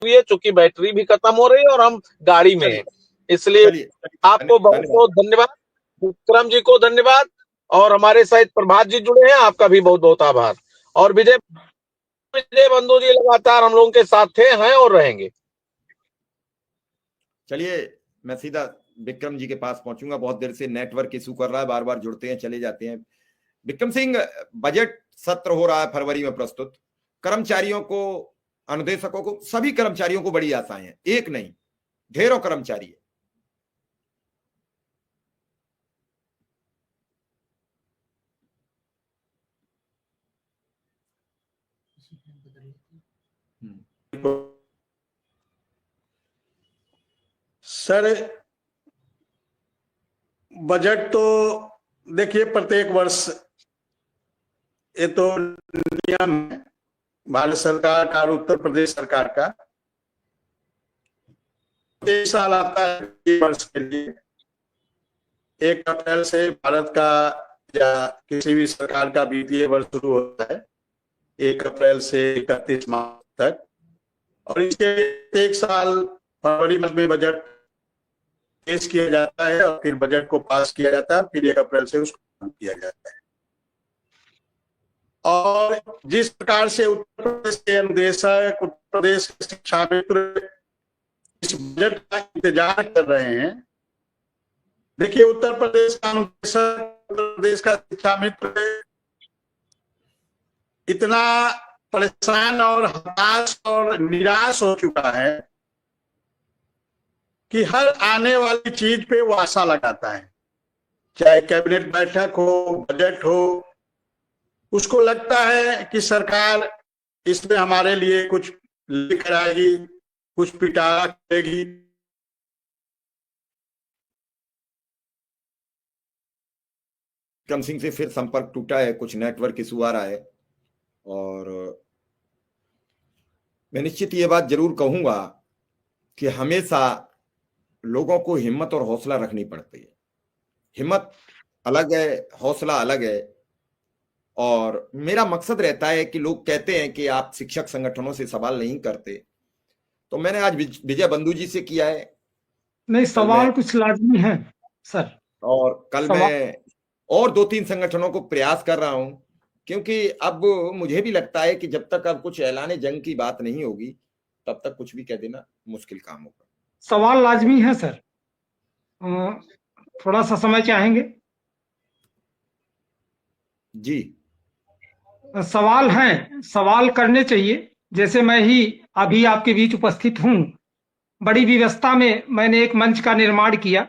हुई है, चूंकि बैटरी भी खत्म हो रही है और हम गाड़ी में हैं, इसलिए चलिए आपको बहुत धन्यवाद। बहुत धन्यवाद। विक्रम जी को धन्यवाद, और हमारे साथ प्रभात जी जुड़े हैं, आपका भी बहुत बहुत आभार। और विजय विजय बंधु जी लगातार हम लोगों के साथ थे, हैं और रहेंगे। चलिए मैं सीधा विक्रम जी के पास पहुंचूंगा, बहुत देर से नेटवर्क इशू कर रहा है, बार बार जुड़ते हैं चले जाते हैं। विक्रम सिंह, बजट सत्र हो रहा है फरवरी में प्रस्तुत। कर्मचारियों को, अनुदेशकों को, सभी कर्मचारियों को बड़ी आशाएं हैं, एक नहीं ढेरों कर्मचारी है। सर, बजट तो देखिए प्रत्येक वर्ष ये तो नियम है भारत सरकार का और उत्तर प्रदेश सरकार का, एक साल आता है वर्ष के लिए। 1 अप्रैल से भारत का या किसी भी सरकार का वित्तीय वर्ष शुरू होता है, 1 अप्रैल से 31 मार्च तक, और इसके एक साल फरवरी में बजट पेश किया जाता है और फिर बजट को पास किया जाता है, फिर 1 अप्रैल से उसको किया जाता है। और जिस प्रकार से उत्तर प्रदेश के अनुदेशक, उत्तर प्रदेश के शिक्षा मित्र इस बजट का इंतजार कर रहे हैं, देखिए उत्तर प्रदेश का अनुदेशक, उत्तर प्रदेश का शिक्षा मित्र इतना परेशान और हताश और निराश हो चुका है कि हर आने वाली चीज पे वो आशा लगाता है, चाहे कैबिनेट बैठक हो, बजट हो, उसको लगता है कि सरकार इसमें हमारे लिए कुछ लेकर आएगी, कुछ पिटारा करेगी। विक्रम सिंह से फिर संपर्क टूटा है, कुछ नेटवर्क इशू आ रहा है, और मैं निश्चित ये बात जरूर कहूंगा कि हमेशा लोगों को हिम्मत और हौसला रखनी पड़ती है। हिम्मत अलग है, हौसला अलग है। और मेरा मकसद रहता है कि लोग कहते हैं कि आप शिक्षक संगठनों से सवाल नहीं करते, तो मैंने आज विजय बंधु जी से किया है। नहीं, सवाल कुछ लाजमी है सर, और कल मैं और 2-3 संगठनों को प्रयास कर रहा हूं, क्योंकि अब मुझे भी लगता है कि जब तक अब कुछ ऐलान जंग की बात नहीं होगी तब तक कुछ भी कह देना मुश्किल काम होगा। सवाल लाजमी है सर, थोड़ा सा समय चाहेंगे? जी, सवाल हैं, सवाल करने चाहिए। जैसे मैं ही अभी आपके बीच उपस्थित हूं, बड़ी व्यवस्था में मैंने एक मंच का निर्माण किया,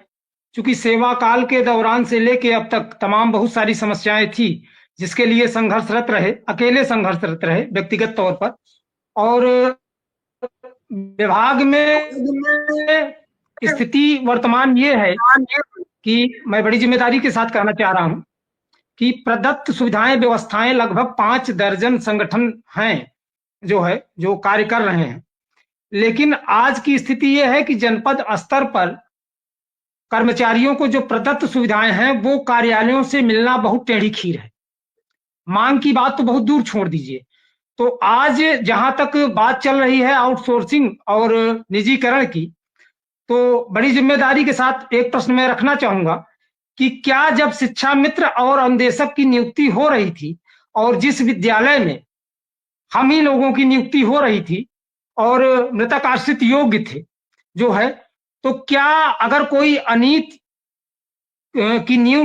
क्योंकि सेवा काल के दौरान से लेके अब तक तमाम बहुत सारी समस्याएं थी जिसके लिए संघर्षरत रहे, अकेले संघर्षरत रहे व्यक्तिगत तौर पर। और विभाग में स्थिति वर्तमान ये है कि मैं बड़ी जिम्मेदारी के साथ कहना चाह रहा हूं कि प्रदत्त सुविधाएं, व्यवस्थाएं लगभग 5 दर्जन संगठन हैं जो कार्य कर रहे हैं। लेकिन आज की स्थिति यह है कि जनपद स्तर पर कर्मचारियों को जो प्रदत्त सुविधाएं हैं वो कार्यालयों से मिलना बहुत टेढ़ी खीर है। मांग की बात तो बहुत दूर छोड़ दीजिए। तो आज जहां तक बात चल रही है आउटसोर्सिंग और निजीकरण की, तो बड़ी जिम्मेदारी के साथ एक प्रश्न मैं रखना चाहूंगा कि क्या जब शिक्षा मित्र और अनुदेशक की नियुक्ति हो रही थी और जिस विद्यालय में हम ही लोगों की नियुक्ति हो रही थी और मृतक आश्रित योग्य थे जो है, तो क्या अगर कोई अनीत की नियुक्ति